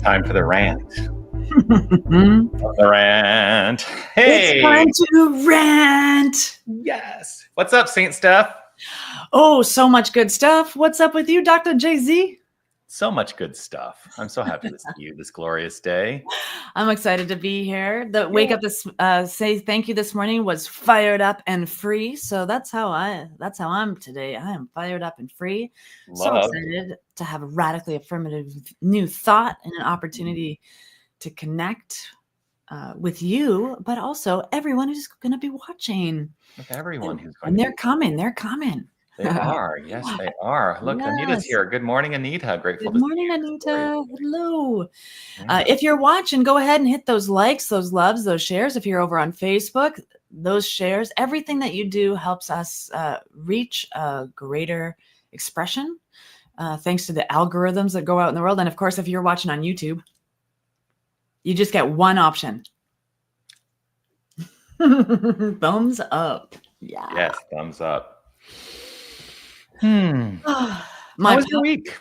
Time for the rant. The rant. Hey. It's time to rant. Yes. What's up, Saint Steph? Oh, so much good stuff. What's up with you, Dr. Jay-Z? So much good stuff. I'm so happy to see you this glorious day. I'm excited to be here. The wake up this say thank you this morning was fired up and free. So that's how I'm today. I am fired up and free. So excited to have a radically affirmative new thought and an opportunity to connect with you, but also everyone who's going to be watching. With everyone who's going and to they're coming. They're coming. They are. Yes, they are. Look, yes. Anita's here. Good morning, Anita. Grateful Good to morning, see you. Anita. Hello. Yeah. If you're watching, go ahead and hit those likes, those loves, those shares. If you're over on Facebook, those shares, everything that you do helps us reach a greater expression, thanks to the algorithms that go out in the world. And of course, if you're watching on YouTube, you just get one option. Thumbs up. Yeah. Yes, thumbs up. How was your week?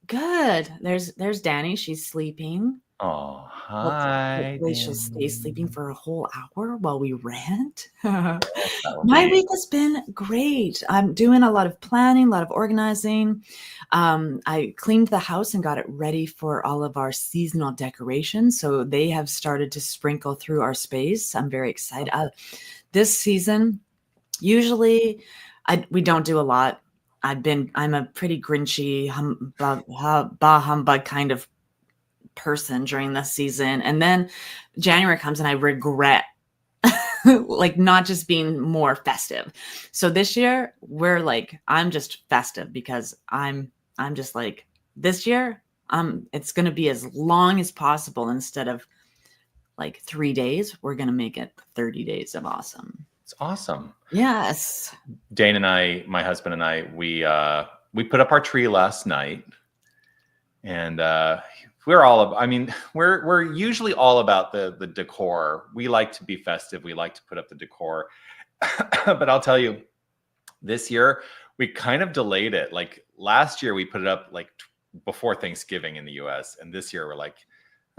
Good. There's Danny. She's sleeping. Oh, hi. Hopefully she'll stay sleeping for a whole hour while we rant. My week has been great. I'm doing a lot of planning, a lot of organizing. I cleaned the house and got it ready for all of our seasonal decorations. So they have started to sprinkle through our space. I'm very excited. This season, usually we don't do a lot. I'm a pretty grinchy, humbug kind of person during this season. And then January comes and I regret like not just being more festive. So this year I'm just festive because I'm just like this year, it's going to be as long as possible. Instead of like 3 days, we're going to make it 30 days of awesome. It's awesome. Yes. Dane and I, my husband and I, we put up our tree last night, and we're usually all about the decor. We like to be festive. We like to put up the decor, but I'll tell you, this year we kind of delayed it. Like last year we put it up like before Thanksgiving in the US, and this year we're like,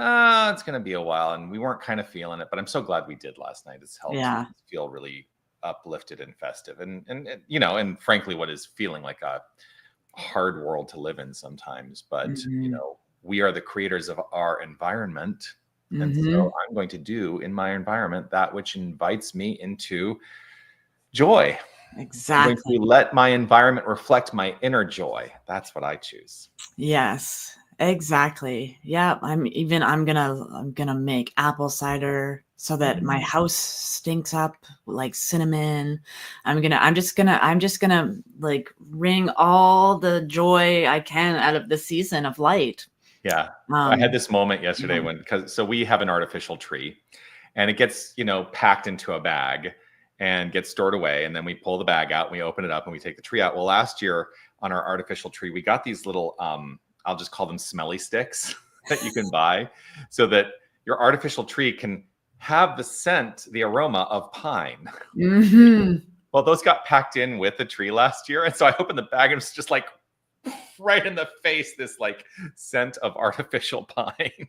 it's going to be a while, and we weren't kind of feeling it, but I'm so glad we did last night. It's helped us feel really uplifted and festive, and frankly, what is feeling like a hard world to live in sometimes, but we are the creators of our environment, and so I'm going to do in my environment that which invites me into joy. Exactly. I'm going to let my environment reflect my inner joy. That's what I choose. Yes. Exactly. Yeah. I'm gonna make apple cider so that my house stinks up like cinnamon. I'm just gonna like wring all the joy I can out of the season of light. Yeah. I had this moment yesterday so we have an artificial tree, and it gets, packed into a bag and gets stored away. And then we pull the bag out, and we open it up, and we take the tree out. Well, last year on our artificial tree, we got these little, I'll just call them smelly sticks that you can buy so that your artificial tree can have the scent, the aroma of pine. Well, those got packed in with the tree last year. And so I opened the bag, and it's just like right in the face, this like scent of artificial pine.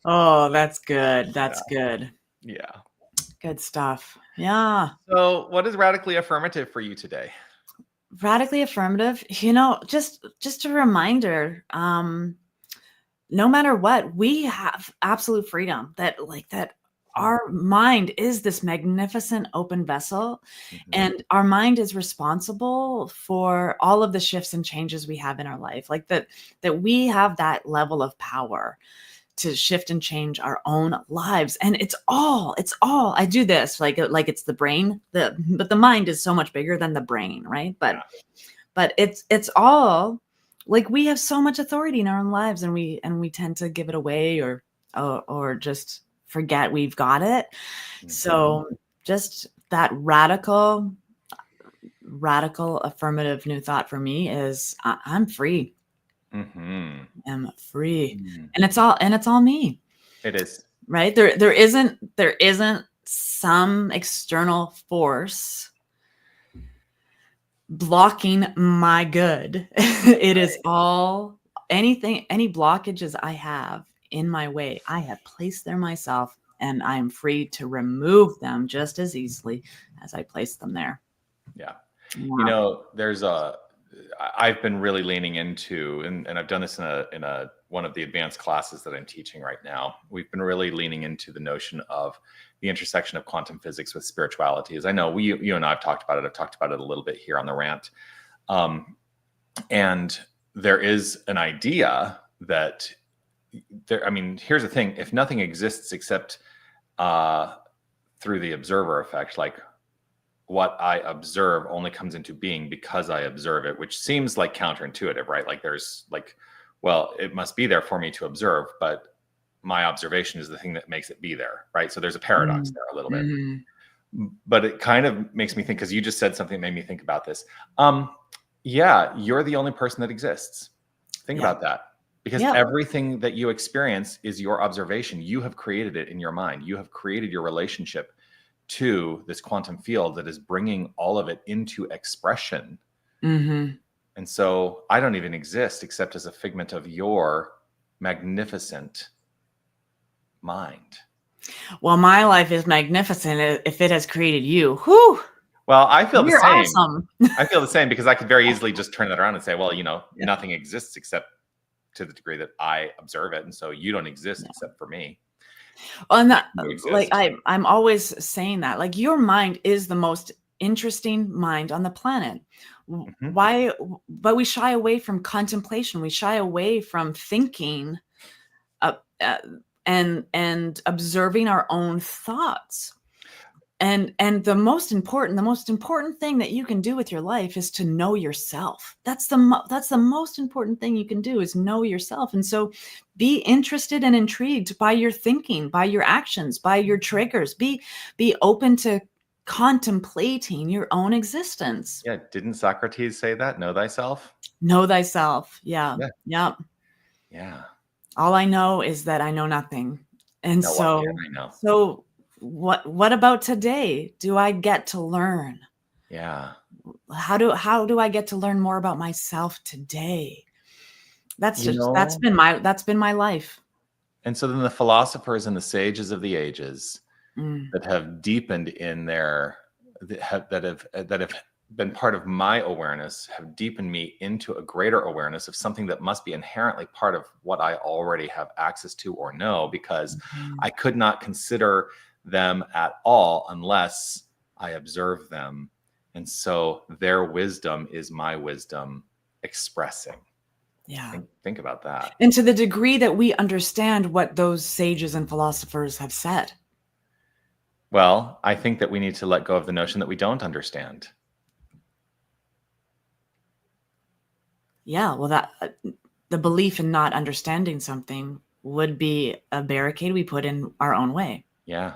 Oh, that's good. That's good. Yeah. Good stuff. Yeah. So what is radically affirmative for you today? Radically affirmative, just a reminder, no matter what, we have absolute freedom, that our mind is this magnificent open vessel, and our mind is responsible for all of the shifts and changes we have in our life, like that we have that level of power to shift and change our own lives. And it's all I do this like it's the brain, but the mind is so much bigger than the brain, right? But it's all like we have so much authority in our own lives, and we tend to give it away or just forget we've got it. So just that radical affirmative new thought for me is I'm free. I'm free. And it's all me. It is. Right? There isn't some external force blocking my good. It is all any blockages I have in my way, I have placed there myself, and I am free to remove them just as easily as I place them there. Yeah. Yeah. I've been really leaning into, and I've done this in a one of the advanced classes that I'm teaching right now. We've been really leaning into the notion of the intersection of quantum physics with spirituality. As I know, you and I have talked about it. I've talked about it a little bit here on the rant. And there is an idea that here's the thing: if nothing exists except through the observer effect, like what I observe only comes into being because I observe it, which seems like counterintuitive, right? Like there's like, well, it must be there for me to observe, but my observation is the thing that makes it be there, right? So there's a paradox there a little bit. But it kind of makes me think, because you just said something that made me think about this. Yeah, you're the only person that exists. Think about that. Because everything that you experience is your observation. You have created it in your mind. You have created your relationship to this quantum field that is bringing all of it into expression. And so I don't even exist except as a figment of your magnificent mind. Well, my life is magnificent if it has created you. Whew. Well, I feel the You're same. Awesome. I feel the same, because I could very easily just turn that around and say, well, nothing exists except to the degree that I observe it. And so you don't exist except for me. And that, like, I'm always saying that, like, your mind is the most interesting mind on the planet. Why? But we shy away from contemplation. We shy away from thinking and observing our own thoughts. And the most important thing that you can do with your life is to know yourself. That's the most important thing you can do, is know yourself. And so be interested and intrigued by your thinking, by your actions, by your triggers. Be open to contemplating your own existence. Yeah. Didn't Socrates say that? Know thyself? Know thyself. Yeah. All I know is that I know nothing. And so what about today? Do I get to learn? Yeah. How do I get to learn more about myself today? That's been my life. And so then the philosophers and the sages of the ages that have deepened in that have been part of my awareness, have deepened me into a greater awareness of something that must be inherently part of what I already have access to or know, because I could not consider them at all unless I observe them. And so their wisdom is my wisdom expressing. Yeah. Think about that. And to the degree that we understand what those sages and philosophers have said. Well, I think that we need to let go of the notion that we don't understand. Yeah, well, that the belief in not understanding something would be a barricade we put in our own way. Yeah.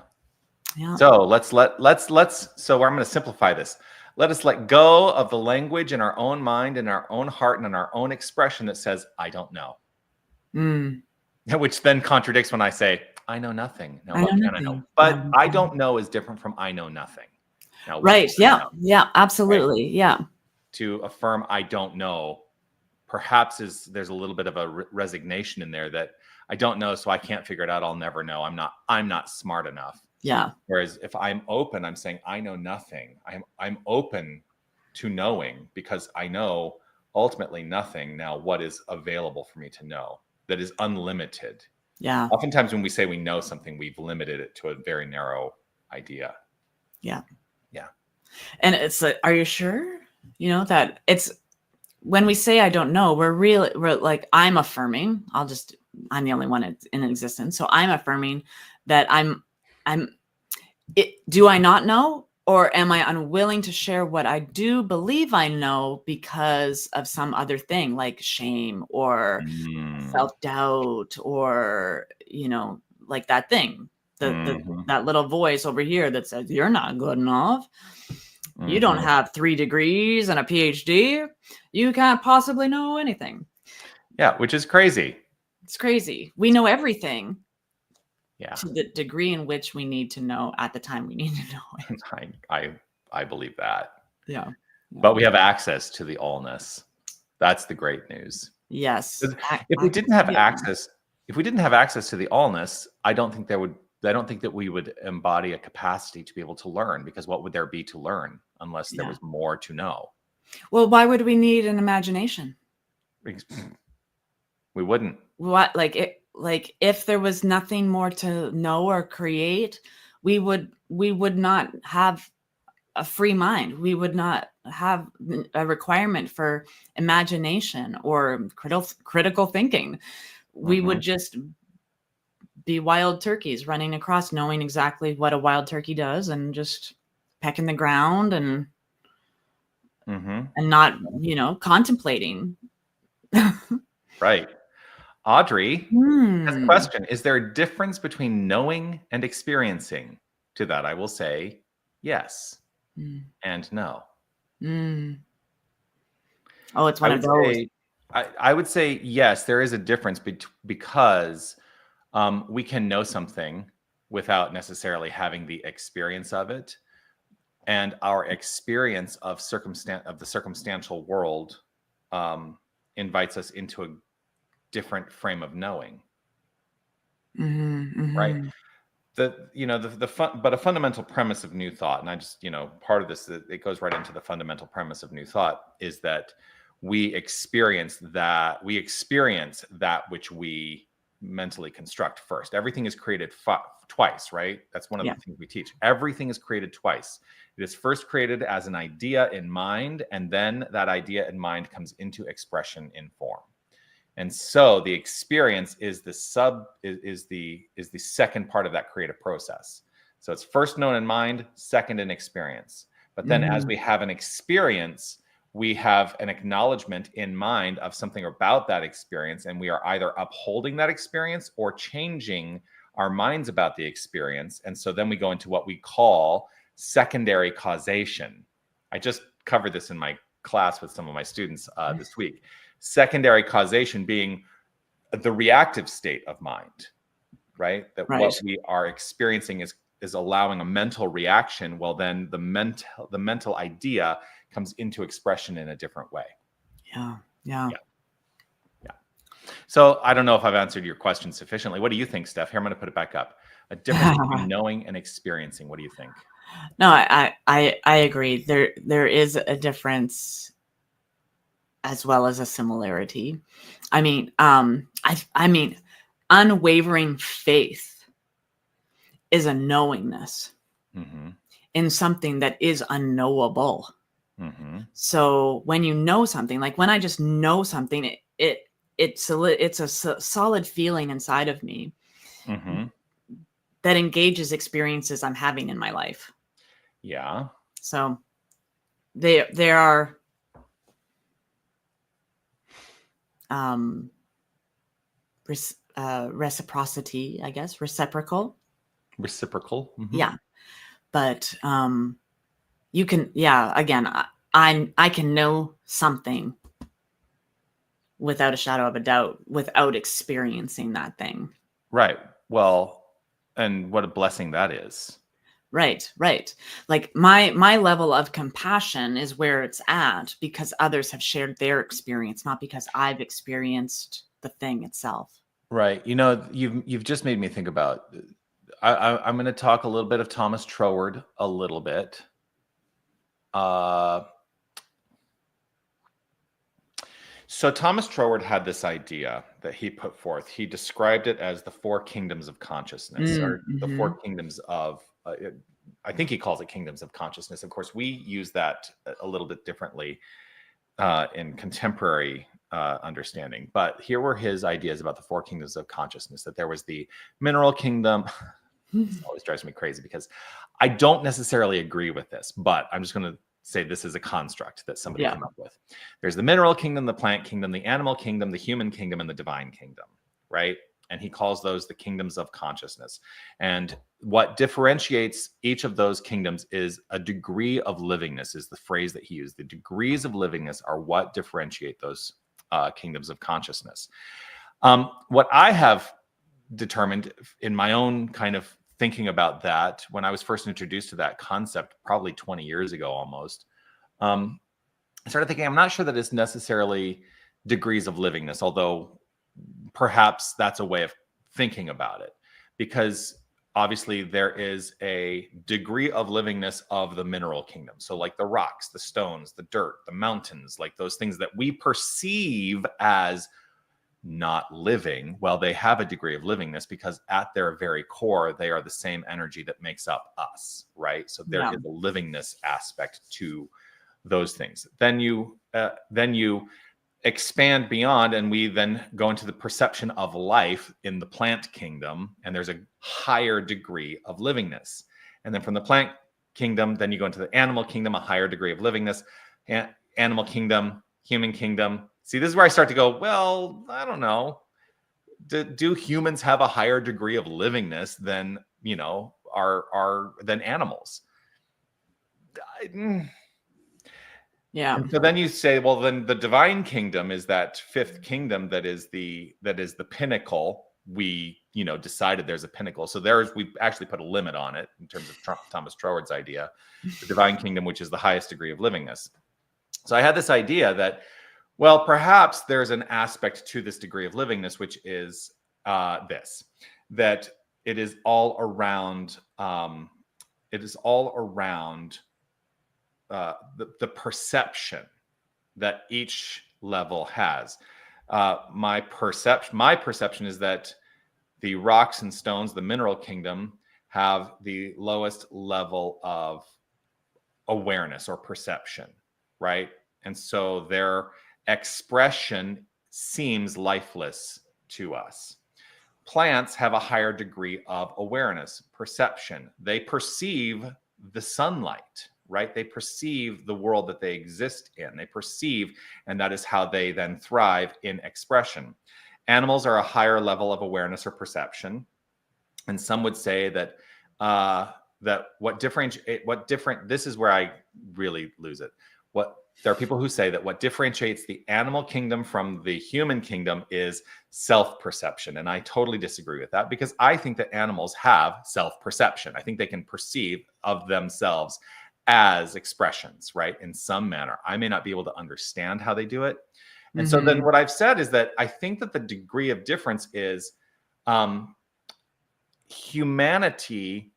Yeah. So so I'm going to simplify this. Let us let go of the language in our own mind, in our own heart, and in our own expression that says, I don't know. Which then contradicts when I say, I know nothing. Now, what can I know? But I don't know is different from I know nothing. Now, right. Yeah. Yeah, absolutely. Right? Yeah. To affirm I don't know, perhaps there's a little bit of a resignation in there that I don't know, so I can't figure it out. I'll never know. I'm not smart enough. Yeah. Whereas if I'm open, I'm saying I know nothing. I'm open to knowing, because I know ultimately nothing now what is available for me to know that is unlimited. Yeah. Oftentimes when we say we know something, we've limited it to a very narrow idea. Yeah. Yeah. And it's like, are you sure? That it's, when we say I don't know, we're like, I'm affirming, I'm the only one in existence. So I'm affirming that do I not know? Or am I unwilling to share what I do believe I know because of some other thing, like shame or self-doubt, or, like that thing, that little voice over here that says, you're not good enough. You don't have 3 degrees and a PhD. You can't possibly know anything. Yeah, which is crazy. It's crazy. We know everything. Yeah. To the degree in which we need to know at the time we need to know it. I believe that. Yeah. But we have access to the allness. That's the great news. Yes. 'Cause if we didn't have access, to the allness, I don't think that we would embody a capacity to be able to learn, because what would there be to learn unless there Yeah. was more to know? Well, why would we need an imagination? Because we wouldn't. What, like if there was nothing more to know or create, we would not have a free mind. We would not have a requirement for imagination or critical thinking. We would Mhm. just be wild turkeys running across, knowing exactly what a wild turkey does and just pecking the ground and Mhm. not, contemplating. Right. Audrey has a Hmm. question. Is there a difference between knowing and experiencing? To that, I will say yes Mm. and no. Mm. Oh, it's I one of would those. say I would say yes, there is a difference because we can know something without necessarily having the experience of it, and our experience of the circumstantial world um, invites us into a different frame of knowing, Mhm, right? mhm. But a fundamental premise of new thought, and I just, part of this, it goes right into the fundamental premise of new thought, is that we experience that which we mentally construct first. Everything is created twice, right? That's one of Yeah. the things we teach. Everything is created twice. It is first created as an idea in mind, and then that idea in mind comes into expression in form. And so the experience is the second part of that creative process. So it's first known in mind, second in experience. But then as Mhm. we have an experience, we have an acknowledgement in mind of something about that experience, and we are either upholding that experience or changing our minds about the experience. And so then we go into what we call secondary causation. I just covered this in my class with some of my students this week. Secondary causation being the reactive state of mind, right? That Right. what we are experiencing is allowing a mental reaction. Well, then the mental idea comes into expression in a different way. Yeah. Yeah. Yeah. Yeah. So I don't know if I've answered your question sufficiently. What do you think, Steph? Here, I'm going to put it back up. A difference between knowing and experiencing. What do you think? No, I agree. There is a difference as well as a similarity. I mean, unwavering faith is a knowingness Mm-hmm. in something that is unknowable. Mm-hmm. So when you know something, like when I just know something, it's a solid feeling inside of me Mm-hmm. that engages experiences I'm having in my life. Yeah. So there are um, reciprocity, I guess, reciprocal. Reciprocal. Mm-hmm. Yeah, but you can, yeah. Again, I can know something without a shadow of a doubt without experiencing that thing. Right. Well, and what a blessing that is. Right, right. Like my level of compassion is where it's at because others have shared their experience, not because I've experienced the thing itself. Right. You've just made me think about. I'm going to talk a little bit of Thomas Troward a little bit. So Thomas Troward had this idea that he put forth. He described it as the four kingdoms of consciousness, or the Mm-hmm. four kingdoms of. I think he calls it kingdoms of consciousness. Of course, we use that a little bit differently in contemporary understanding. But here were his ideas about the four kingdoms of consciousness. That there was the mineral kingdom. This always drives me crazy because I don't necessarily agree with this, but I'm just going to say this is a construct that somebody Yeah. came up with. There's the mineral kingdom, the plant kingdom, the animal kingdom, the human kingdom, and the divine kingdom, right? And he calls those the kingdoms of consciousness. And what differentiates each of those kingdoms is a degree of livingness, is the phrase that he used. The degrees of livingness are what differentiate those kingdoms of consciousness. What I have determined in my own kind of thinking about that when I was first introduced to that concept, probably 20 years ago almost, I started thinking, I'm not sure that it's necessarily degrees of livingness, although perhaps that's a way of thinking about it, because obviously there is a degree of livingness of the mineral kingdom. So like the rocks, the stones, the dirt, the mountains, like those things that we perceive as not living, well, they have a degree of livingness because at their very core, they are the same energy that makes up us, right? So there is a livingness aspect to those things. Then you expand beyond, and we then go into the perception of life in the plant kingdom, and there's a higher degree of livingness. And then from the plant kingdom, then you go into the animal kingdom, a higher degree of livingness, animal kingdom, human kingdom. See, this is where I start to go, well, I don't know. Do humans have a higher degree of livingness than, than animals? Yeah. And so then you say, well, then the divine kingdom is that fifth kingdom that is the pinnacle. We, decided there's a pinnacle. So we actually put a limit on it in terms of Thomas Troward's idea, the divine kingdom, which is the highest degree of livingness. So I had this idea that, well, perhaps there's an aspect to this degree of livingness, which is that it is all around. The perception that each level has. My perception is that the rocks and stones, the mineral kingdom, have the lowest level of awareness or perception, right? And so their expression seems lifeless to us. Plants have a higher degree of awareness, perception. They perceive the sunlight, right? They perceive the world that they exist in. They perceive, and that is how they then thrive in expression. Animals are a higher level of awareness or perception. And some would say that this is where I really lose it. There are people who say that what differentiates the animal kingdom from the human kingdom is self-perception. And I totally disagree with that, because I think that animals have self-perception. I think they can perceive of themselves as expressions, right? In some manner. I may not be able to understand how they do it. And so then what I've said is that I think that the degree of difference is humanity.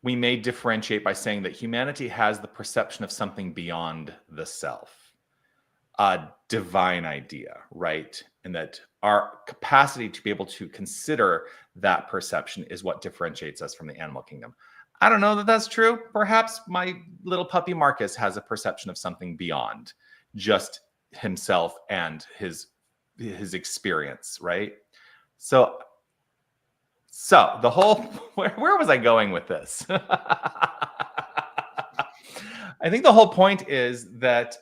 We may differentiate by saying that humanity has the perception of something beyond the self, a divine idea, right? And that our capacity to be able to consider that perception is what differentiates us from the animal kingdom. I don't know that that's true. Perhaps my little puppy Marcus has a perception of something beyond just himself and his experience, right? So the whole, where was I going with this? I think the whole point is that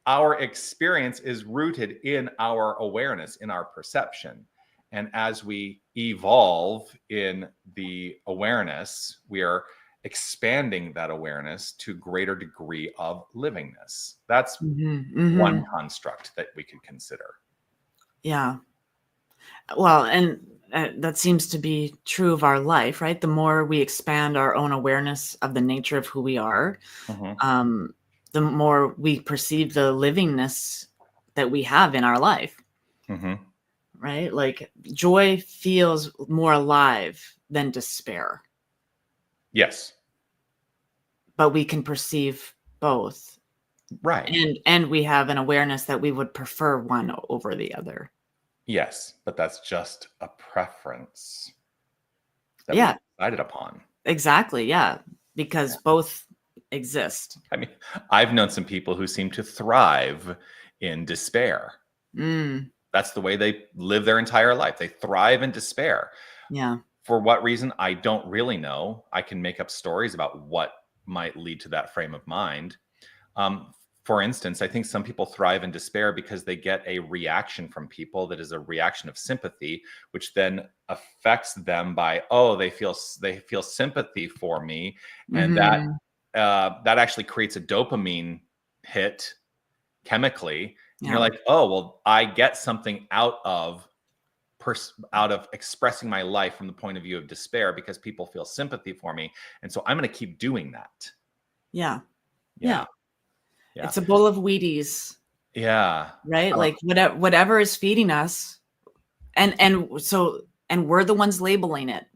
our experience is rooted in our awareness, in our perception. And as we evolve in the awareness, we are expanding that awareness to greater degree of livingness. That's one construct that we could consider. Yeah. Well, and that seems to be true of our life, right? The more we expand our own awareness of the nature of who we are, the more we perceive the livingness that we have in our life, right? Like joy feels more alive than despair. Yes. But we can perceive both. Right. And we have an awareness that we would prefer one over the other. Yes, but that's just a preference that we decided upon. Exactly, yeah, because both exist. I mean, I've known some people who seem to thrive in despair. That's the way they live their entire life. They thrive in despair. Yeah. For what reason, I don't really know. I can make up stories about what might lead to that frame of mind. For instance, I think some people thrive in despair because they get a reaction from people that is a reaction of sympathy, which then affects them by, they feel sympathy for me, and that actually creates a dopamine hit chemically. And you're like, I get something out of expressing my life from the point of view of despair because people feel sympathy for me, and so I'm going to keep doing that. Yeah. Yeah. It's a bowl of Wheaties. Yeah. right? Like whatever is feeding us, and we're the ones labeling it.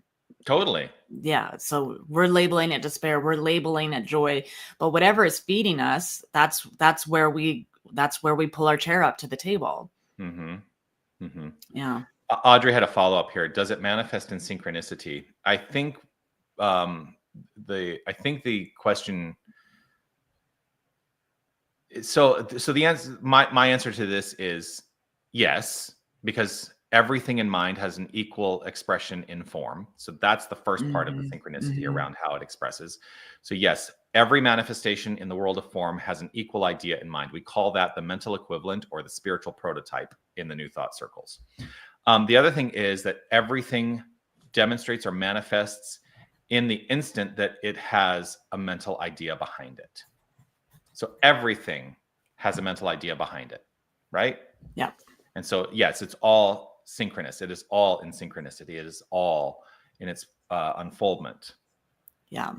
Totally. Yeah, so we're labeling it despair, we're labeling it joy, but whatever is feeding us, that's where we pull our chair up to the table. Mm-hmm. Mm-hmm. Yeah. Audrey had a follow-up here. Does it manifest in synchronicity? I think the question. So the answer, my answer to this is yes, because everything in mind has an equal expression in form. So that's the first part of the synchronicity around how it expresses. So yes, every manifestation in the world of form has an equal idea in mind. We call that the mental equivalent or the spiritual prototype in the New Thought circles. The other thing is that everything demonstrates or manifests in the instant that it has a mental idea behind it. So everything has a mental idea behind it, right? Yeah. And so, yes, it's all synchronous. It is all in synchronicity. It is all in its unfoldment. Yeah.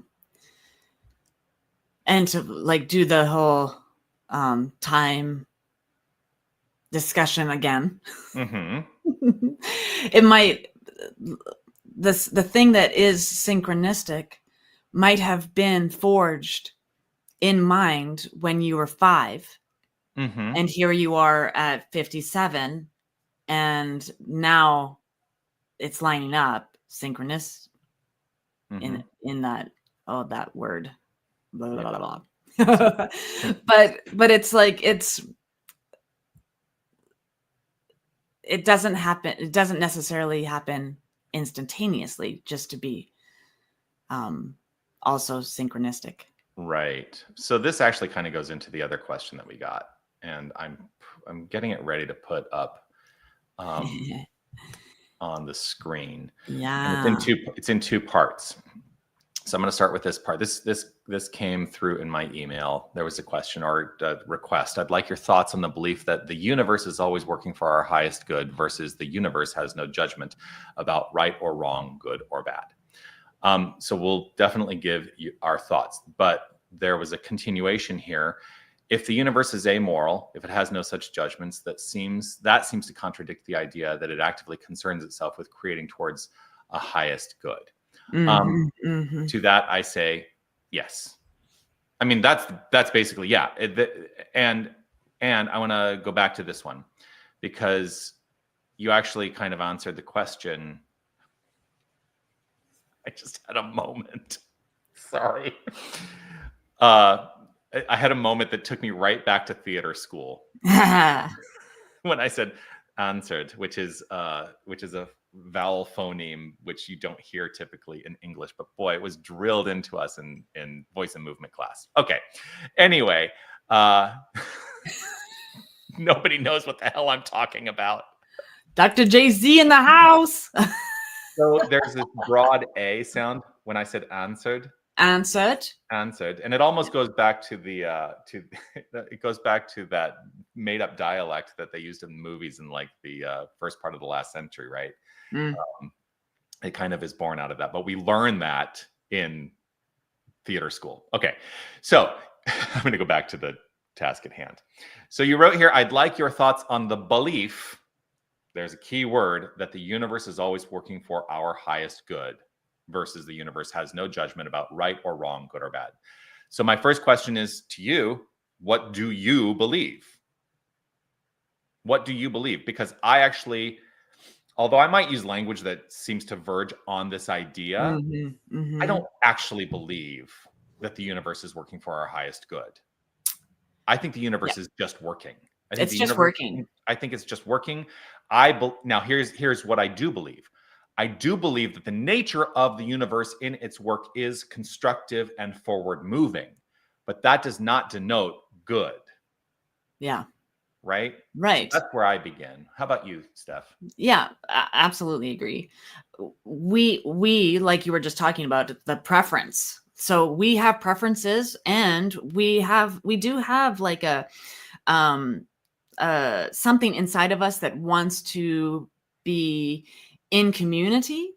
And to like do the whole time discussion again. Mm-hmm. It might, the thing that is synchronistic might have been forged in mind when you were 5. Mm-hmm. And here you are at 57, and now it's lining up synchronous in that, oh, that word, blah, blah, blah, blah. but it's like, it doesn't happen. It doesn't necessarily happen instantaneously just to be also synchronistic. Right. So this actually kind of goes into the other question that we got, and I'm getting it ready to put up on the screen. Yeah. And it's in two parts. So I'm going to start with this part. This came through in my email. There was a question or a request. I'd like your thoughts on the belief that the universe is always working for our highest good versus the universe has no judgment about right or wrong, good or bad. So we'll definitely give you our thoughts, but there was a continuation here. If the universe is amoral, if it has no such judgments, that seems to contradict the idea that it actively concerns itself with creating towards a highest good. To that, I say yes. I mean, that's basically, yeah. And I want to go back to this one because you actually kind of answered the question. I just had a moment. Sorry. I had a moment that took me right back to theater school when I said answered, which is a vowel phoneme, which you don't hear typically in English, but boy, it was drilled into us in voice and movement class. Okay. Anyway, nobody knows what the hell I'm talking about. Dr. Jay-Z in the house. So there's this broad A sound when I said answered. Answered, and it almost goes back to it goes back to that made up dialect that they used in movies in like the first part of the last century, right? It kind of is born out of that, but we learn that in theater school. Okay, so I'm going to go back to the task at hand. So you wrote here, I'd like your thoughts on the belief, there's a key word, that the universe is always working for our highest good versus the universe has no judgment about right or wrong, good or bad. So my first question is to you, what do you believe? What do you believe? Because I actually, although I might use language that seems to verge on this idea, I don't actually believe that the universe is working for our highest good. I think the universe is just working. I think it's just working. I think it's just working. Now here's what I do believe. I do believe that the nature of the universe in its work is constructive and forward moving, but that does not denote good. Yeah. Right? Right. So that's where I begin. How about you, Steph? Yeah, absolutely agree. We like you were just talking about the preference. So we have preferences, and we do have like a something inside of us that wants to be in community.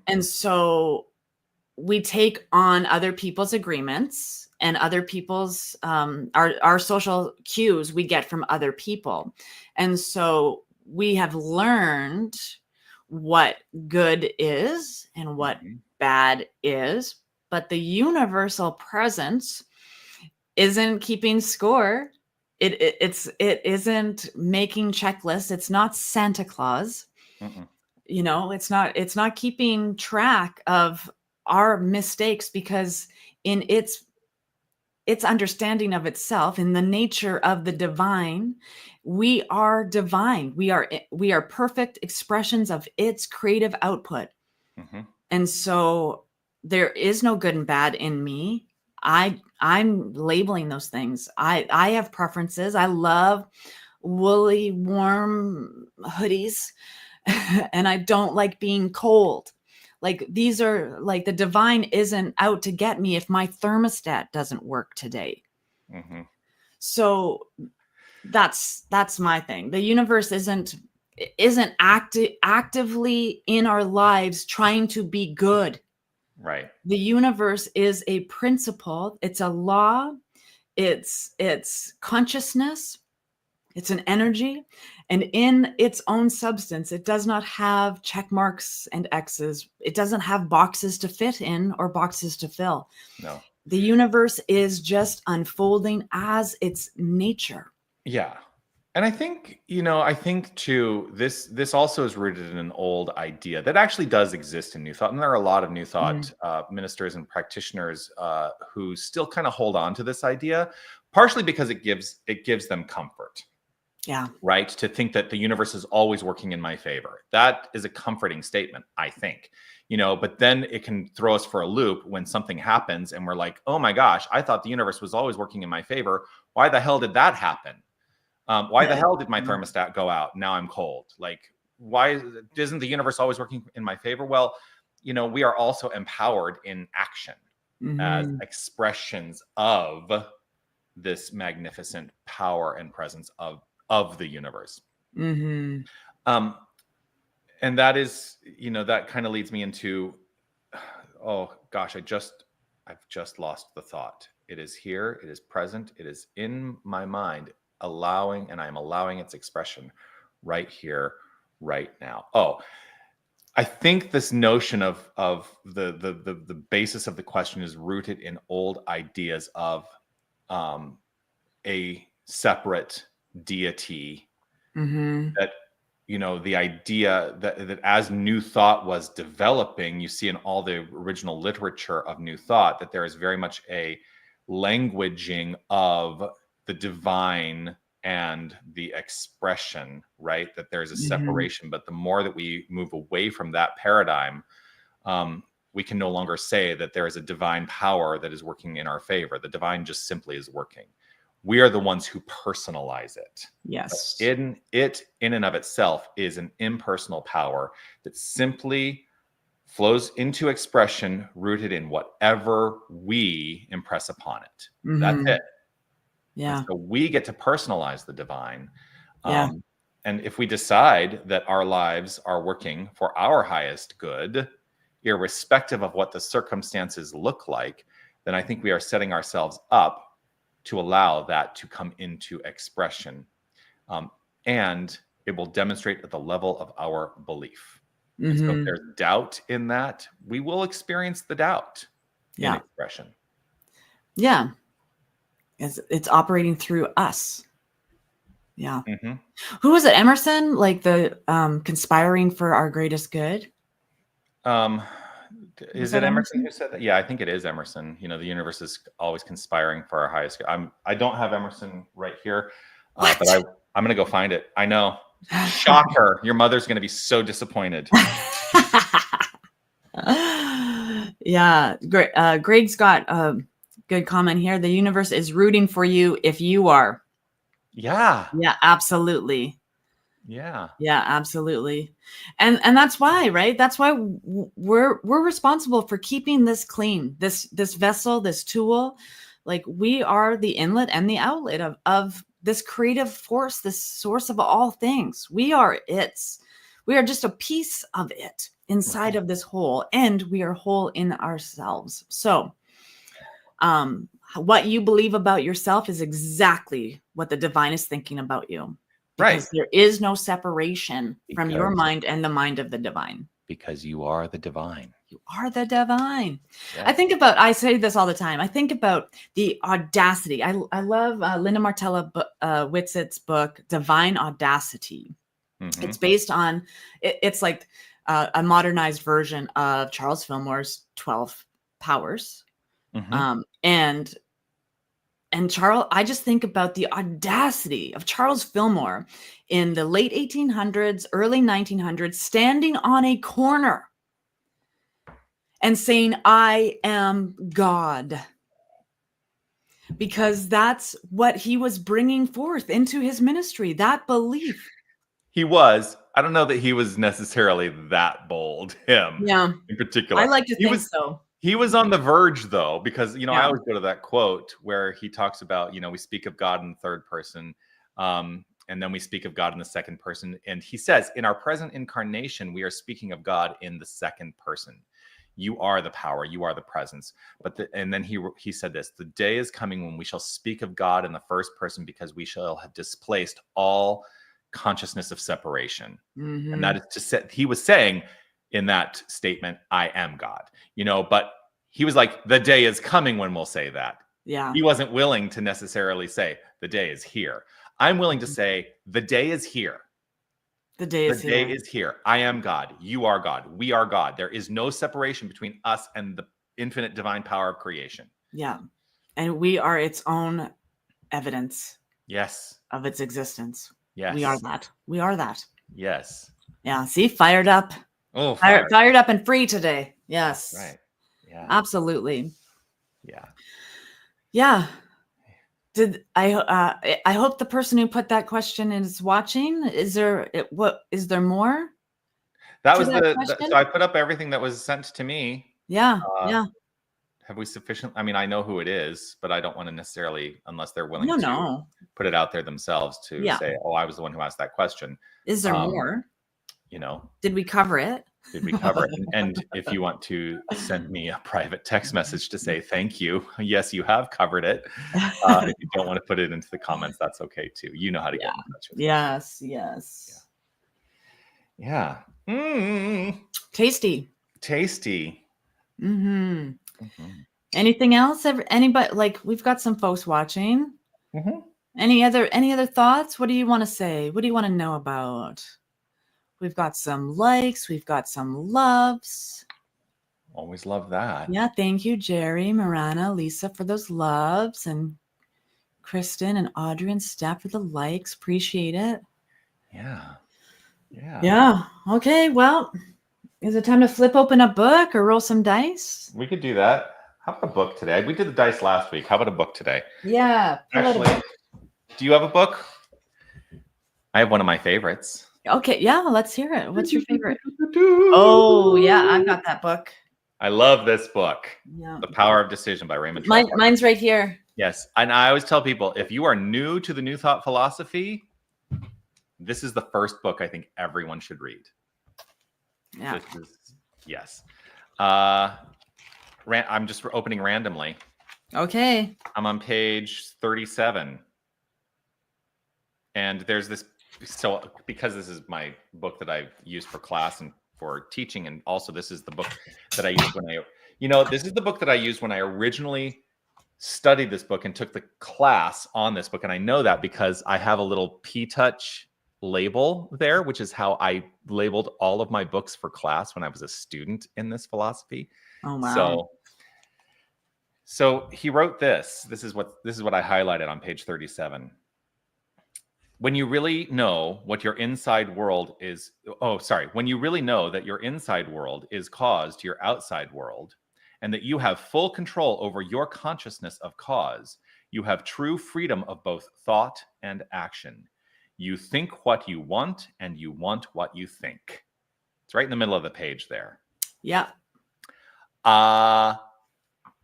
And so we take on other people's agreements and other people's our social cues we get from other people. And so we have learned what good is and what bad is, but the universal presence isn't keeping score. It isn't making checklists. It's not Santa Claus. You know, it's not keeping track of our mistakes, because in its understanding of itself, in the nature of the divine, we are divine. We are perfect expressions of its creative output. And so there is no good and bad in me. I'm labeling those things. I have preferences. I love woolly, warm hoodies, and I don't like being cold. Like, these are like, the divine isn't out to get me if my thermostat doesn't work today. So that's my thing. The universe isn't actively in our lives trying to be good. Right. The universe is a principle. It's a law. It's consciousness. It's an energy. And in its own substance, it does not have check marks and X's. It doesn't have boxes to fit in or boxes to fill. No. The universe is just unfolding as its nature. Yeah. And I think, too, this also is rooted in an old idea that actually does exist in New Thought. And there are a lot of New Thought ministers and practitioners who still kind of hold on to this idea, partially because it gives them comfort. Yeah. Right. To think that the universe is always working in my favor. That is a comforting statement, I think, but then it can throw us for a loop when something happens and we're like, oh my gosh, I thought the universe was always working in my favor. Why the hell did that happen? Why the hell did my thermostat go out? Now I'm cold. Like, why isn't the universe always working in my favor? Well, we are also empowered in action as expressions of this magnificent power and presence of the universe. And that is, that kind of leads me into, oh gosh, I've just lost the thought. It is here. It is present. It is in my mind, and I'm allowing its expression right here, right now. Oh, I think this notion of the basis of the question is rooted in old ideas of a separate deity, that the idea that as New Thought was developing, you see in all the original literature of New Thought that there is very much a languaging of the divine and the expression, right? That there's a separation, but the more that we move away from that paradigm, we can no longer say that there is a divine power that is working in our favor. The divine just simply is working. We are the ones who personalize it. Yes. But in and of itself is an impersonal power that simply flows into expression rooted in whatever we impress upon it. That's it. Yeah. And so we get to personalize the divine. Yeah. And if we decide that our lives are working for our highest good, irrespective of what the circumstances look like, then I think we are setting ourselves up to allow that to come into expression. And it will demonstrate at the level of our belief. And so if there's doubt in that, we will experience the doubt in expression. Yeah. It's operating through us. Yeah. Who was it? Emerson? Like the conspiring for our greatest good? Is it Emerson who said that? Yeah, I think it is Emerson. The universe is always conspiring for our highest good. I don't have Emerson right here, but I'm going to go find it. I know. Shocker. Your mother's going to be so disappointed. Yeah. Great. Greg's got a good comment here. The universe is rooting for you if you are. Yeah. Yeah, absolutely. Yeah. Yeah, absolutely. And that's why, right? That's why we're responsible for keeping this clean, this vessel, this tool. Like, we are the inlet and the outlet of this creative force, this source of all things. We are We are just a piece of it inside of this whole, and we are whole in ourselves. So what you believe about yourself is exactly what the divine is thinking about you. Because there is no separation from your mind and the mind of the divine. Because you are the divine. You are the divine. Yeah. I say this all the time. I think about the audacity. I love Linda Martella Whitsitt's book, Divine Audacity. Mm-hmm. It's based on, it's like a modernized version of Charles Fillmore's 12 Powers. Mm-hmm. And Charles, I just think about the audacity of Charles Fillmore in the late 1800s, early 1900s, standing on a corner and saying, I am God. Because that's what he was bringing forth into his ministry, that belief. He was. I don't know that he was necessarily that bold, him in particular. I like to think so. He was on the verge, though, because, I always go to that quote where he talks about, we speak of God in the third person, and then we speak of God in the second person. And he says, in our present incarnation, we are speaking of God in the second person. You are the power, you are the presence. And then he said this, the day is coming when we shall speak of God in the first person because we shall have displaced all consciousness of separation. Mm-hmm. And that is to say, he was saying, in that statement, I am God, but he was like, the day is coming when we'll say that. Yeah. He wasn't willing to necessarily say the day is here. I'm willing to say the day is here. The day is here. I am God. You are God. We are God. There is no separation between us and the infinite divine power of creation. Yeah. And we are its own evidence. Yes. Of its existence. Yes. We are that. We are that. Yes. Yeah. See, fired up. Oh, fired up and free today. Yes. Right. Yeah. Absolutely. Yeah. Yeah. I hope the person who put that question is watching. Is there more? That was so I put up everything that was sent to me. Yeah. Yeah. Have we sufficient? I mean, I know who it is, but I don't want to necessarily, unless they're willing to put it out there themselves to say, oh, I was the one who asked that question. Is there more? Did we cover it? Did we cover it? And if you want to send me a private text message to say thank you, yes, you have covered it. If you don't want to put it into the comments, that's okay too. You know how to get in touch with me. Yes, yes. Yeah. Tasty. Mm-hmm. Mm-hmm. Anything else? Anybody? Like, we've got some folks watching. Mm-hmm. Any other thoughts? What do you want to say? What do you want to know about? We've got some likes. We've got some loves. Always love that. Yeah. Thank you, Jerry, Marana, Lisa, for those loves, and Kristen and Audrey and Steph for the likes. Appreciate it. Yeah. Yeah. Yeah. Okay. Well, is it time to flip open a book or roll some dice? We could do that. How about a book today? We did the dice last week. How about a book today? Yeah. Actually, do you have a book? I have one of my favorites. Okay, yeah, let's hear it. What's your favorite? Oh, yeah, I've got that book. I love this book. Yeah. The Power of Decision by Raymond Trump. Mine's right here. Yes, and I always tell people, if you are new to the New Thought philosophy, this is the first book I think everyone should read. Yeah. Yes. I'm just opening randomly. Okay. I'm on page 37. And there's this. So because this is my book that I've used for class and for teaching, and also this is the book that I used this is the book that I used when I originally studied this book and took the class on this book. And I know that because I have a little P-Touch label there, which is how I labeled all of my books for class when I was a student in this philosophy. Oh, wow. So he wrote this. This is what I highlighted on page 37. When you really know what your inside world is, when you really know that your inside world is cause to your outside world, and that you have full control over your consciousness of cause, you have true freedom of both thought and action. You think what you want, and you want what you think. It's right in the middle of the page there. Yeah.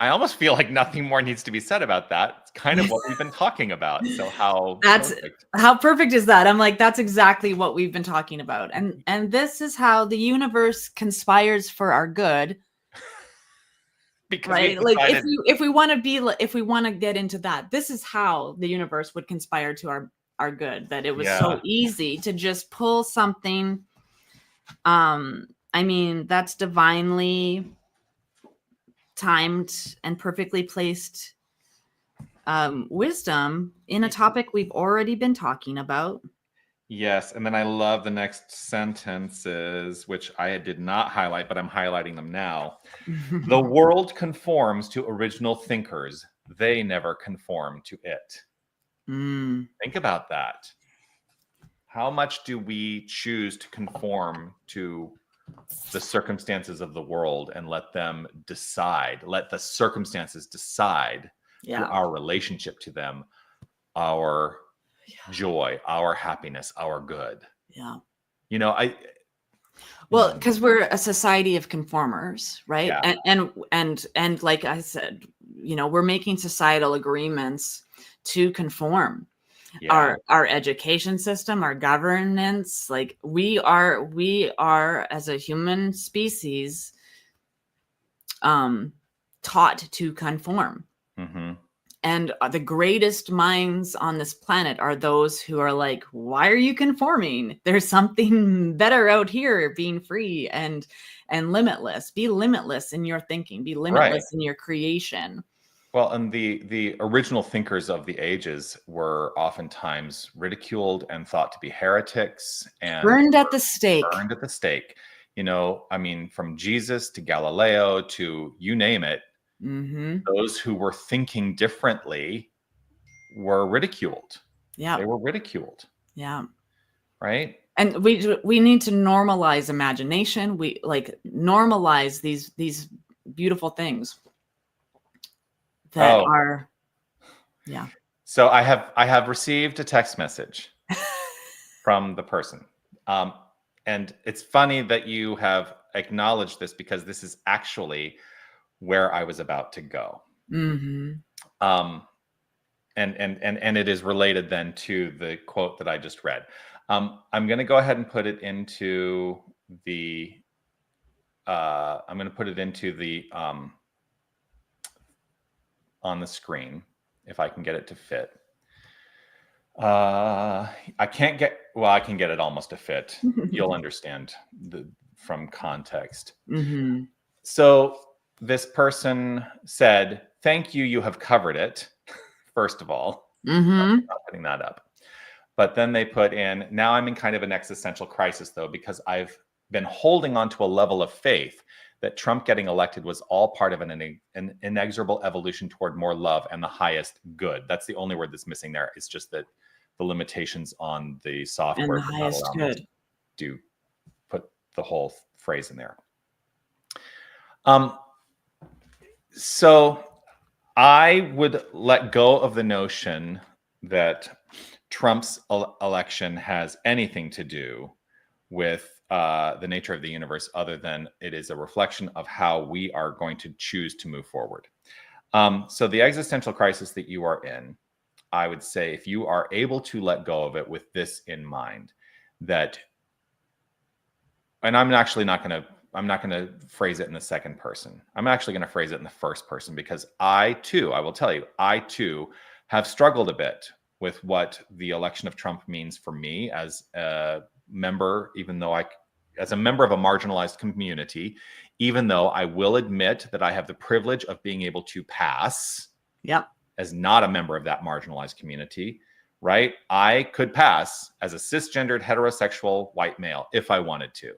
I almost feel like nothing more needs to be said about that. It's kind of what we've been talking about. So how perfect. How perfect is that? I'm like, that's exactly what we've been talking about. And this is how the universe conspires for our good. Because right? we've Like decided, if we want to be, if we want to get into that, this is how the universe would conspire to our good, that it was so easy to just pull something. I mean, that's divinely timed and perfectly placed wisdom in a topic we've already been talking about. Yes. And then I love the next sentences, which I did not highlight, but I'm highlighting them now. The world conforms to original thinkers. They never conform to it. Think about that. How much do we choose to conform to the circumstances of the world and let them decide, let the circumstances decide through our relationship to them, our joy, our happiness, our good? Yeah. You know, well, because we're a society of conformers, right? Yeah. And like I said, you know, we're making societal agreements to conform. Yeah. Our education system, our governance, like we are as a human species taught to conform. And the greatest minds on this planet are those who are like, why are you conforming? There's something better out here, being free and limitless. Be limitless in your thinking, be limitless in your creation. Well, and the original thinkers of the ages were oftentimes ridiculed and thought to be heretics and burned at the stake. Burned at the stake. You know, I mean, from Jesus to Galileo to you name it, those who were thinking differently were ridiculed. Yeah, they were ridiculed. Yeah, right. And we need to normalize imagination. We like normalize these beautiful things that are, yeah. So I have received a text message from the person. And it's funny that you have acknowledged this, because this is actually where I was about to go. And it is related then to the quote that I just read. I'm going to go ahead and put it into the on the screen, if I can get it to fit. I can get it almost to fit. You'll understand from context. So this person said, "Thank you. You have covered it." First of all, I'm not putting that up. But then they put in, "Now I'm in kind of an existential crisis, though, because I've been holding on to a level of faith that Trump getting elected was all part of an inexorable evolution toward more love and the highest good." That's the only word that's missing there. It's just that the limitations on the software and the highest good do put the whole phrase in there. So I would let go of the notion that Trump's election has anything to do with the nature of the universe, other than it is a reflection of how we are going to choose to move forward. So the existential crisis that you are in, I would say, if you are able to let go of it with this in mind, that, and I'm not going to phrase it in the second person. I'm actually going to phrase it in the first person, because I will tell you, I too have struggled a bit with what the election of Trump means for me as a member, as a member of a marginalized community, even though I will admit that I have the privilege of being able to pass as not a member of that marginalized community, right? I could pass as a cisgendered heterosexual white male if I wanted to.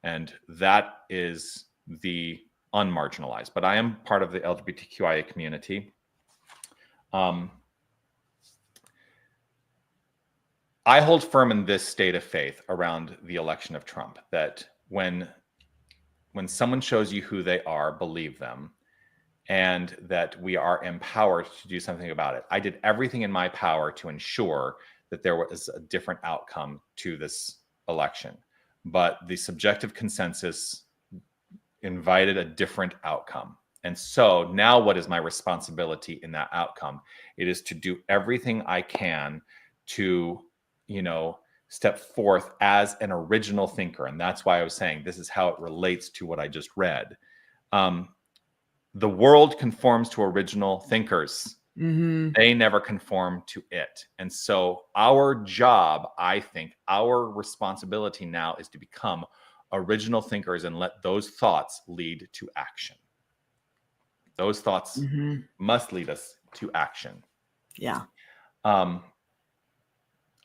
And that is the unmarginalized, but I am part of the LGBTQIA community. I hold firm in this state of faith around the election of Trump, that when someone shows you who they are, believe them, and that we are empowered to do something about it. I did everything in my power to ensure that there was a different outcome to this election, but the subjective consensus invited a different outcome. And so now what is my responsibility in that outcome? It is to do everything I can to, step forth as an original thinker. And that's why I was saying this is how it relates to what I just read. The world conforms to original thinkers. Mm-hmm. They never conform to it. And so our job, I think, our responsibility now is to become original thinkers and let those thoughts lead to action. Those thoughts must lead us to action. Yeah.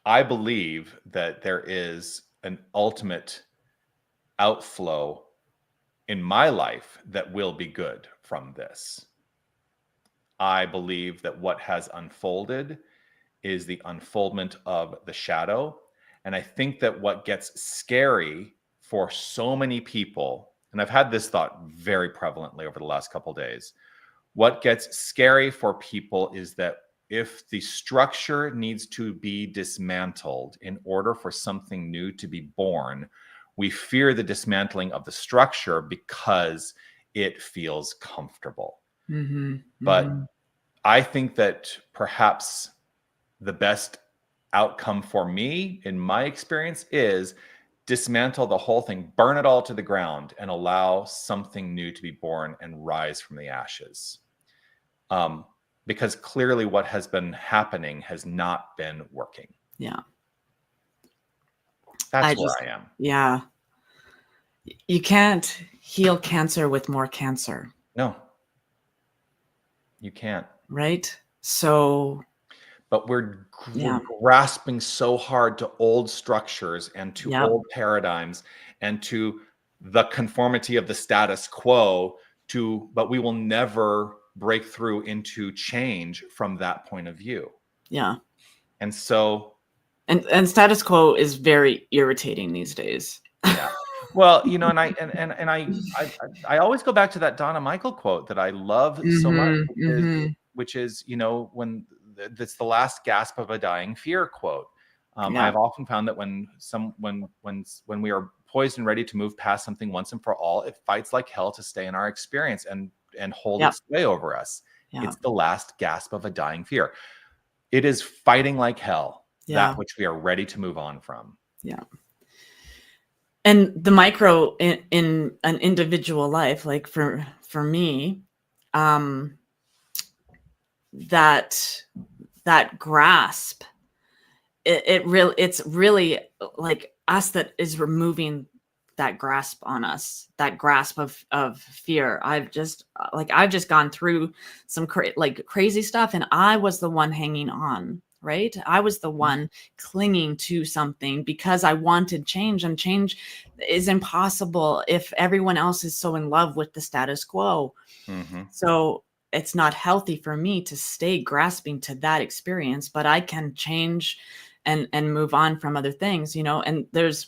I believe that there is an ultimate outflow in my life that will be good from this. I believe that what has unfolded is the unfoldment of the shadow. And I think that what gets scary for so many people, and I've had this thought very prevalently over the last couple of days, what gets scary for people is that if the structure needs to be dismantled in order for something new to be born, we fear the dismantling of the structure because it feels comfortable. But I think that perhaps the best outcome for me, in my experience, is dismantle the whole thing, burn it all to the ground, and allow something new to be born and rise from the ashes. Because clearly what has been happening has not been working. Yeah. That's where I am. Yeah. You can't heal cancer with more cancer. No, you can't. Right? So. But we're grasping so hard to old structures and to old paradigms and to the conformity of the status quo, but we will never break through into change from that point of view. Yeah. And so. And status quo is very irritating these days. Yeah. Well, and I always go back to that Donna Michael quote that I love so much, which is, when that's the last gasp of a dying fear quote. I've often found that when we are poised and ready to move past something once and for all, it fights like hell to stay in our experience and hold its sway over us. It's the last gasp of a dying fear. It is fighting like hell, that which we are ready to move on from. Yeah. And the micro in an individual life, like for me, that grasp, it's really like us that is removing that grasp on us, that grasp of fear. I've just gone through some crazy stuff, and I was the one hanging on. Right? I was the one clinging to something because I wanted change, and change is impossible if everyone else is so in love with the status quo. So it's not healthy for me to stay grasping to that experience, but I can change and move on from other things, and there's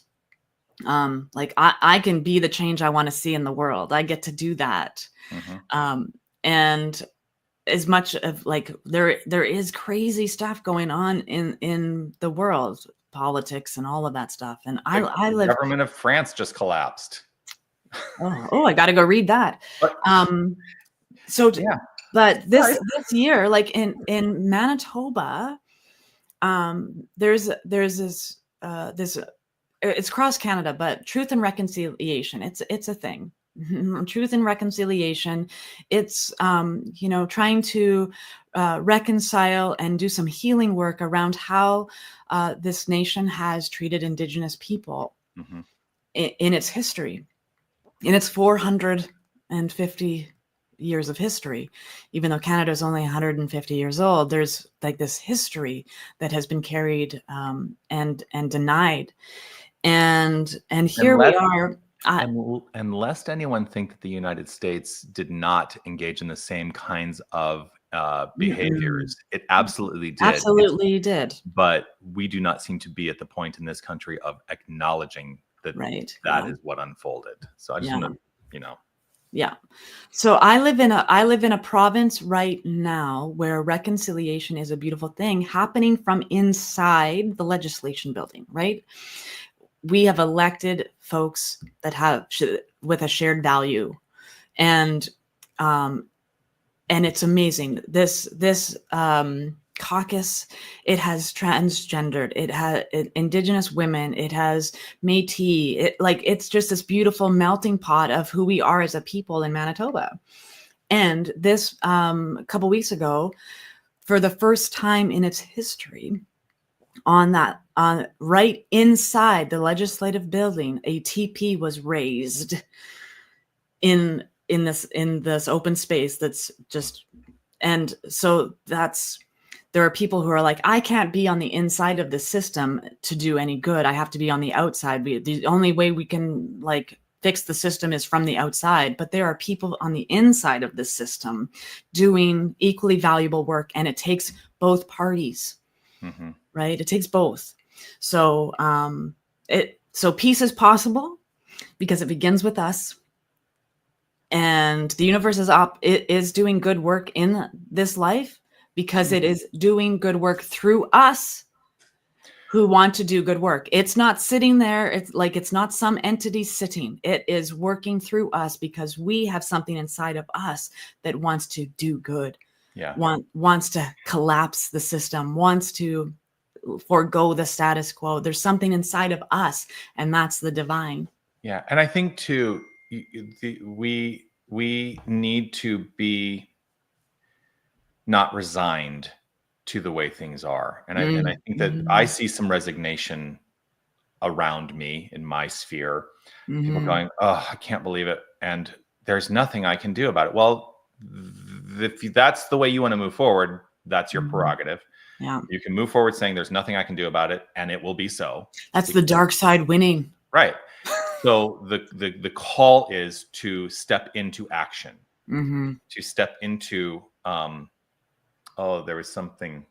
I can be the change I want to see in the world. I get to do that. And as much of there is crazy stuff going on in the world, politics and all of that stuff. And I live. The government of France just collapsed. Oh, I got to go read that. But this year, like in Manitoba, there's this it's across Canada, but Truth and Reconciliation. It's a thing. Truth and Reconciliation. It's trying to reconcile and do some healing work around how this nation has treated Indigenous people in its history, in its 450 years of history. Even though Canada is only 150 years old, there's this history that has been carried and denied, and here we are. And lest anyone think that the United States did not engage in the same kinds of behaviors, it absolutely did. Absolutely did. But we do not seem to be at the point in this country of acknowledging that that is what unfolded. So I just want to, Yeah. So I live in a province right now where reconciliation is a beautiful thing happening from inside the legislation building, right? We have elected folks that have with a shared value, and And it's amazing. This caucus, it has transgendered, it has indigenous women, it has Métis. It's just this beautiful melting pot of who we are as a people in Manitoba. And this couple weeks ago, for the first time in its history, on right inside the legislative building, a TP was raised in this open space that's just, and so there are people who are like, I can't be on the inside of the system to do any good. I have to be on the outside. The only way we can fix the system is from the outside. But there are people on the inside of the system doing equally valuable work, and it takes both parties, right? It takes both. So so peace is possible because it begins with us. And the universe is doing good work in this life because it is doing good work through us who want to do good work. It's not sitting there. It's not some entity sitting. It is working through us because we have something inside of us that wants to do good. Yeah. Wants to collapse the system, wants to forego the status quo. There's something inside of us, and that's the divine. Yeah. And I think too, we need to be not resigned to the way things are. And I think that I see some resignation around me in my sphere. People going, oh, I can't believe it. And there's nothing I can do about it. Well, if that's the way you want to move forward, that's your prerogative. Yeah. You can move forward saying there's nothing I can do about it, and it will be so. That's the dark side winning. Right. So the call is to step into action, to step into, there was something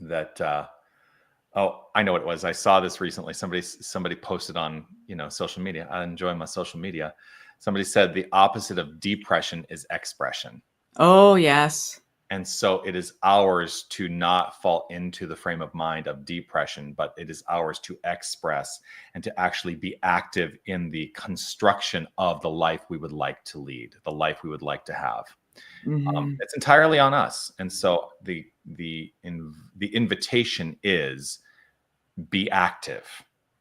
that, I know what it was. I saw this recently. Somebody posted on, social media. I enjoy my social media. Somebody said the opposite of depression is expression. Oh, yes. And so it is ours to not fall into the frame of mind of depression, but it is ours to express and to actually be active in the construction of the life we would like to lead, the life we would like to have. It's entirely on us. And so the invitation is be active.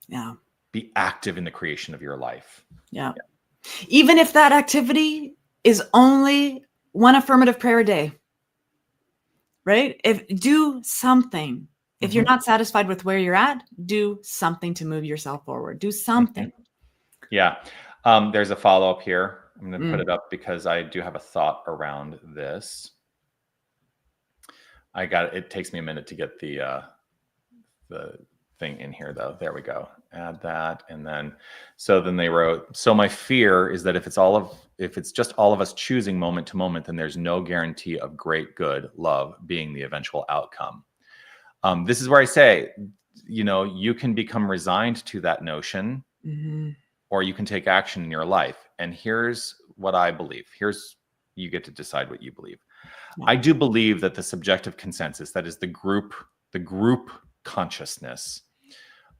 Yeah. Be active in the creation of your life. Yeah. Even if that activity is only one affirmative prayer a day. Right? Do something. If you're not satisfied with where you're at, do something to move yourself forward. Do something. Yeah. There's a follow-up here. I'm going to put it up because I do have a thought around this. It takes me a minute to get the thing in here though. There we go. Add that. And then they wrote, so my fear is that if it's just all of us choosing moment to moment, then there's no guarantee of great good, love being the eventual outcome. This is where I say, you can become resigned to that notion, or you can take action in your life. And here's what I believe. You get to decide what you believe. Yeah. I do believe that the subjective consensus, that is the group consciousness,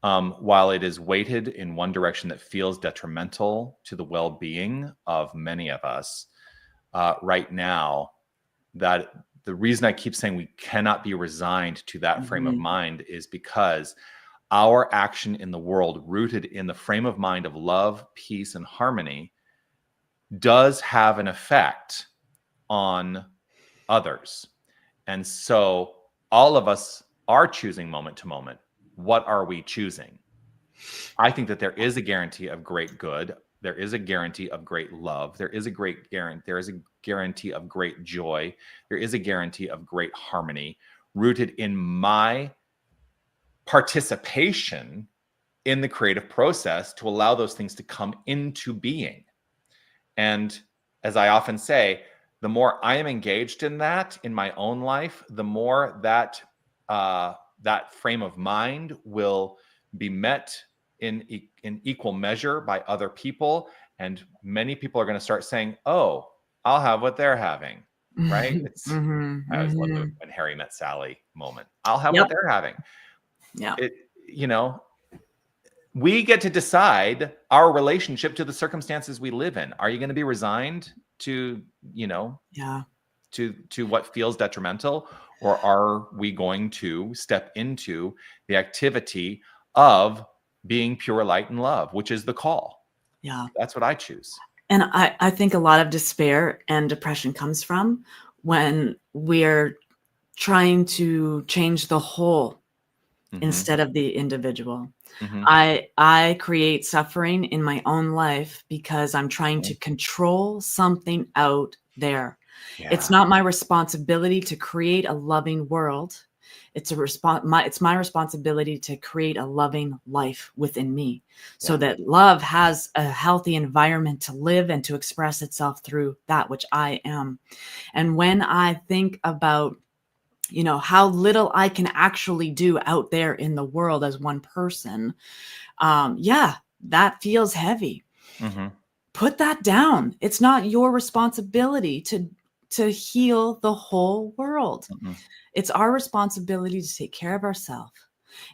while it is weighted in one direction that feels detrimental to the well-being of many of us right now, that the reason I keep saying we cannot be resigned to that frame of mind is because our action in the world, rooted in the frame of mind of love, peace, and harmony, does have an effect on others. And so all of us are choosing moment to moment. What are we choosing? I think that there is a guarantee of great good. There is a guarantee of great love. There is a guarantee of great joy. There is a guarantee of great harmony rooted in my participation in the creative process to allow those things to come into being. And as I often say, the more I am engaged in that in my own life, the more that frame of mind will be met in equal measure by other people. And many people are going to start saying, oh, I'll have what they're having, right? I always love the when Harry met Sally moment. I'll have what they're having. Yeah. We get to decide our relationship to the circumstances we live in. Are you going to be resigned to, Yeah. to what feels detrimental, or are we going to step into the activity of being pure light and love, which is the call? Yeah. That's what I choose. And I think a lot of despair and depression comes from when we're trying to change the whole instead of the individual. I create suffering in my own life because I'm trying to control something out there. It's not my responsibility to create a loving world. It's my responsibility to create a loving life within me, so that love has a healthy environment to live and to express itself through that which I am. And when I think about how little I can actually do out there in the world as one person, that feels heavy. Put that down. It's not your responsibility to heal the whole world. It's our responsibility to take care of ourselves.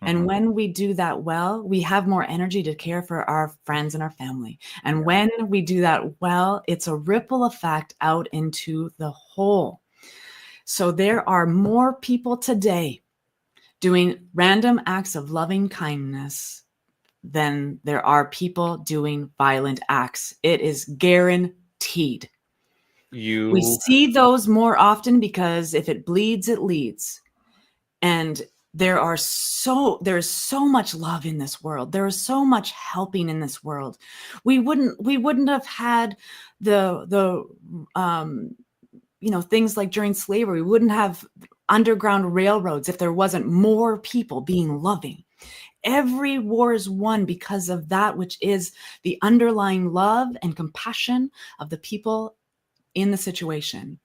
And when we do that well, we have more energy to care for our friends and our family. And when we do that well, it's a ripple effect out into the whole. So there are more people today doing random acts of loving kindness than there are people doing violent acts. It is guaranteed. We see those more often because if it bleeds, it leads. And there's so much love in this world. There is so much helping in this world. We wouldn't have had the things like during slavery. We wouldn't have underground railroads if there wasn't more people being loving. Every war is won because of that which is the underlying love and compassion of the people in the situation.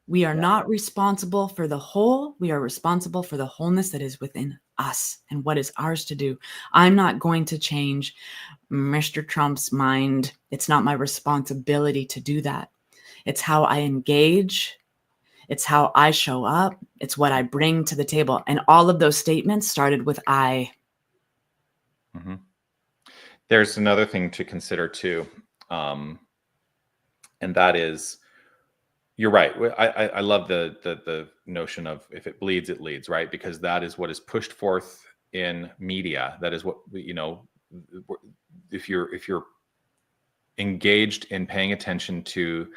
We are not responsible for the whole. We are responsible for the wholeness that is within us and what is ours to do. I'm not going to change Mr. Trump's mind. It's not my responsibility to do that. It's how I engage. It's how I show up. It's what I bring to the table. And all of those statements started with I. There's another thing to consider too. And that is, you're right. I love the notion of if it bleeds, it leads, right? Because that is what is pushed forth in media. That is what, if you're engaged in paying attention to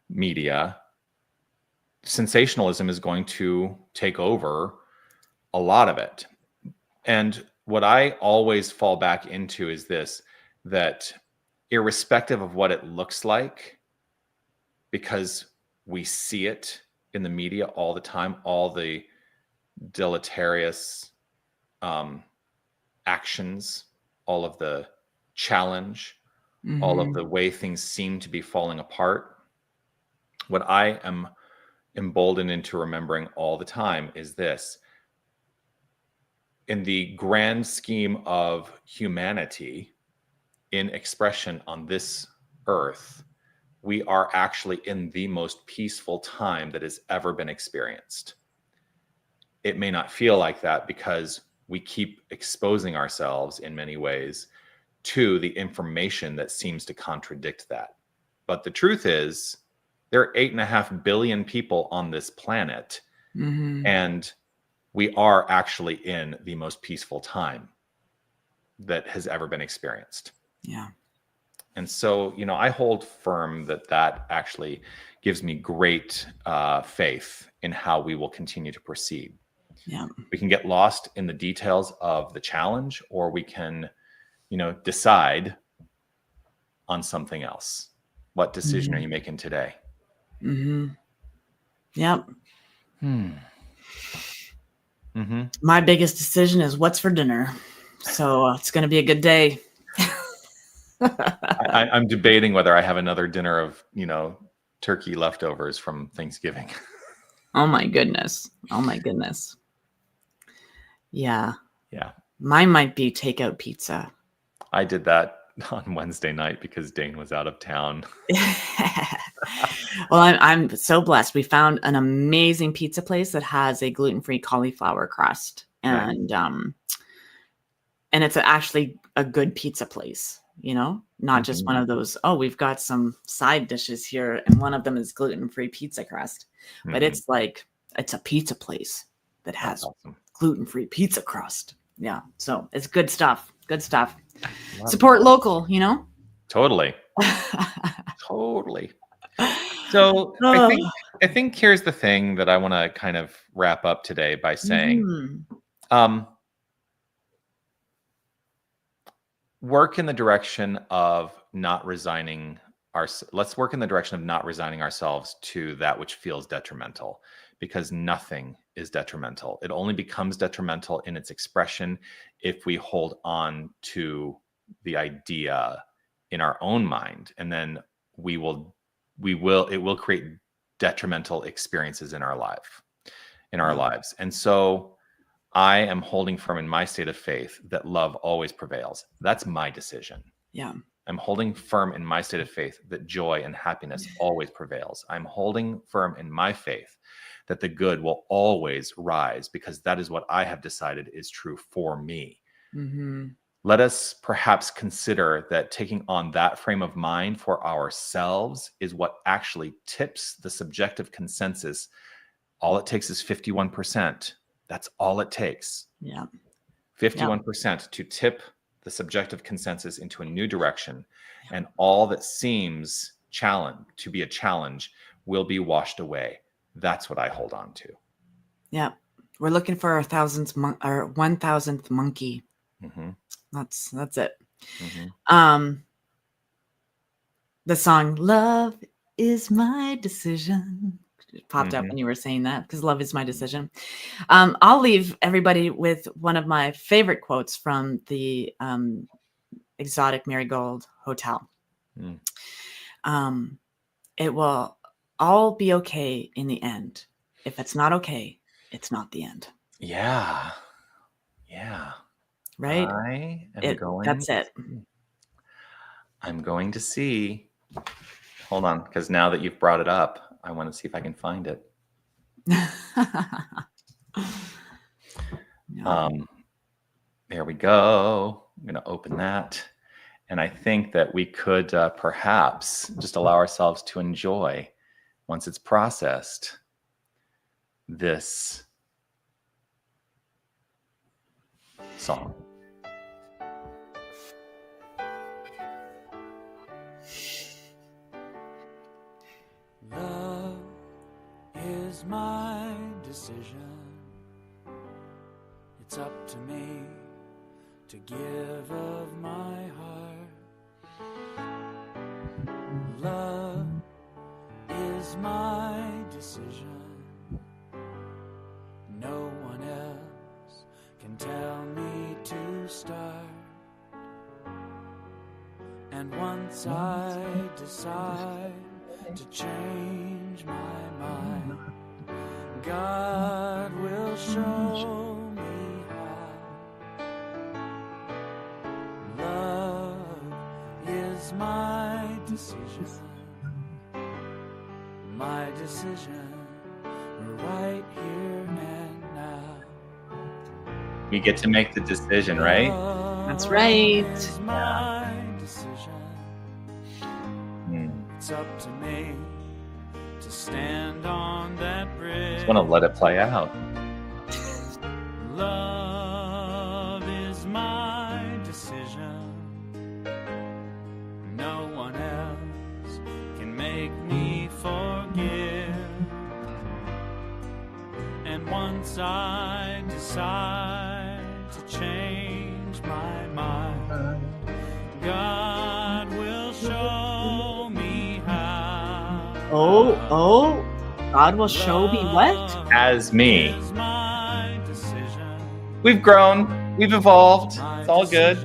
media, sensationalism is going to take over a lot of it. And what I always fall back into is this, that irrespective of what it looks like, because we see it in the media all the time, all the deleterious actions, all of the challenge, all of the way things seem to be falling apart. What I am emboldened into remembering all the time is this: in the grand scheme of humanity, in expression on this earth, we are actually in the most peaceful time that has ever been experienced. It may not feel like that because we keep exposing ourselves in many ways to the information that seems to contradict that. But the truth is, there are 8.5 billion people on this planet, and we are actually in the most peaceful time that has ever been experienced. Yeah. And so, I hold firm that actually gives me great faith in how we will continue to proceed. Yeah. We can get lost in the details of the challenge, or we can, decide on something else. What decision are you making today? Yep. My biggest decision is what's for dinner. So it's going to be a good day. I'm debating whether I have another dinner of, turkey leftovers from Thanksgiving. Oh my goodness. Yeah. Yeah. Mine might be takeout pizza. I did that on Wednesday night because Dane was out of town. Well, I'm so blessed. We found an amazing pizza place that has a gluten-free cauliflower crust, and it's actually a good pizza place. not just one of those, oh, we've got some side dishes here and one of them is gluten-free pizza crust. But it's like, it's a pizza place that has gluten-free pizza crust. Yeah. So it's good stuff. Good stuff. Support local, Totally. Totally. So I think here's the thing that I want to kind of wrap up today by saying, work in the direction of not resigning let's work in the direction of not resigning ourselves to that which feels detrimental, because nothing is detrimental. It only becomes detrimental in its expression if we hold on to the idea in our own mind, and then it will create detrimental experiences in our lives. And so I am holding firm in my state of faith that love always prevails. That's my decision. Yeah. I'm holding firm in my state of faith that joy and happiness always prevails. I'm holding firm in my faith that the good will always rise, because that is what I have decided is true for me. Let us perhaps consider that taking on that frame of mind for ourselves is what actually tips the subjective consensus. All it takes is 51%. That's all it takes. Yeah. 51% to tip the subjective consensus into a new direction. And all that seems to be a challenge will be washed away. That's what I hold on to. Yeah. We're looking for our 1000th monkey. That's it. The song "Love Is My Decision" popped up when you were saying that, because love is my decision. I'll leave everybody with one of my favorite quotes from the Exotic Marigold Hotel. It will all be okay in the end. If it's not okay, it's not the end. Yeah. Right? That's it. I'm going to see. Hold on, because now that you've brought it up, I want to see if I can find it. There we go. I'm going to open that. And I think that we could perhaps just allow ourselves to enjoy, once it's processed, this song. Love is my decision. It's up to me to give of my heart. Love is my decision. No one else can tell me to start. And once I decide to change my mind, God will show me how. Love is my decision. My decision, right here and now. We get to make the decision, right? That's right. My decision. It's up to me to stand on that bridge. Just want to let it play out. Love is my decision. No one else can make me forgive. And once I decide to change my mind, God will show me how. Oh, God will show me what? As me. We've grown. We've evolved. It's all good.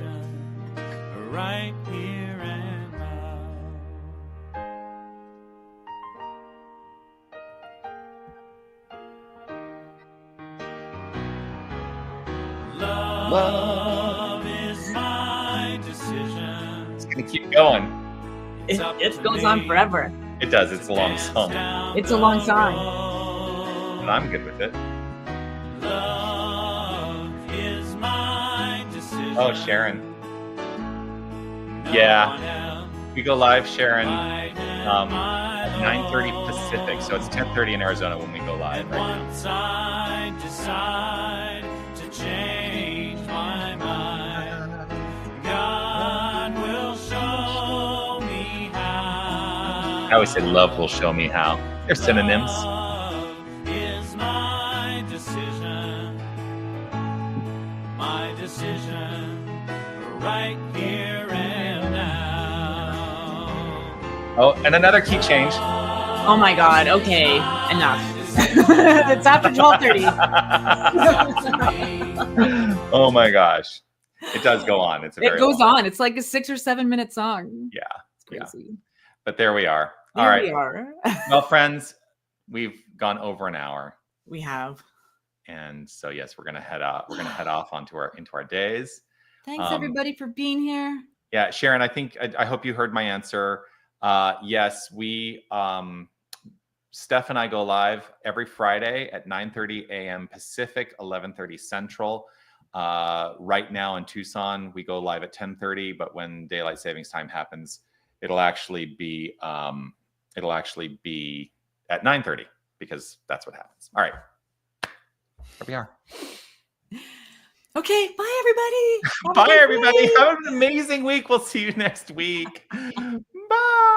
Right here and now. Love is my decision. It's going to keep going. It goes on forever. It does. It's a long song. It's a long song. But I'm good with it. Love is my decision. Oh, Sharon. Yeah. We go live, Sharon, at 9:30 Pacific. So it's 10:30 in Arizona when we go live right now. Once I decide to change my mind, God will show me how. I always say love will show me how. They're synonyms. Love is my decision right here and now. Oh, and another key change. Oh my God. Okay. Enough. It's after 12:30. Oh my gosh. It does go on. It goes on. It's like a 6 or 7 minute song. Yeah. It's crazy. But there we are. There All right. we are. Well, friends, we've gone over an hour. We have. And so yes, we're gonna head off. We're gonna head off into our days. Thanks everybody for being here. Yeah, Sharon, I hope you heard my answer. Yes, we Steph and I go live every Friday at 9:30 a.m. Pacific, 11:30 Central. Right now in Tucson, we go live at 10:30, but when daylight savings time happens, it'll actually be at 9:30 because that's what happens. All right. Here we are. Okay, bye everybody. Bye everybody. Have an amazing week. We'll see you next week. Bye.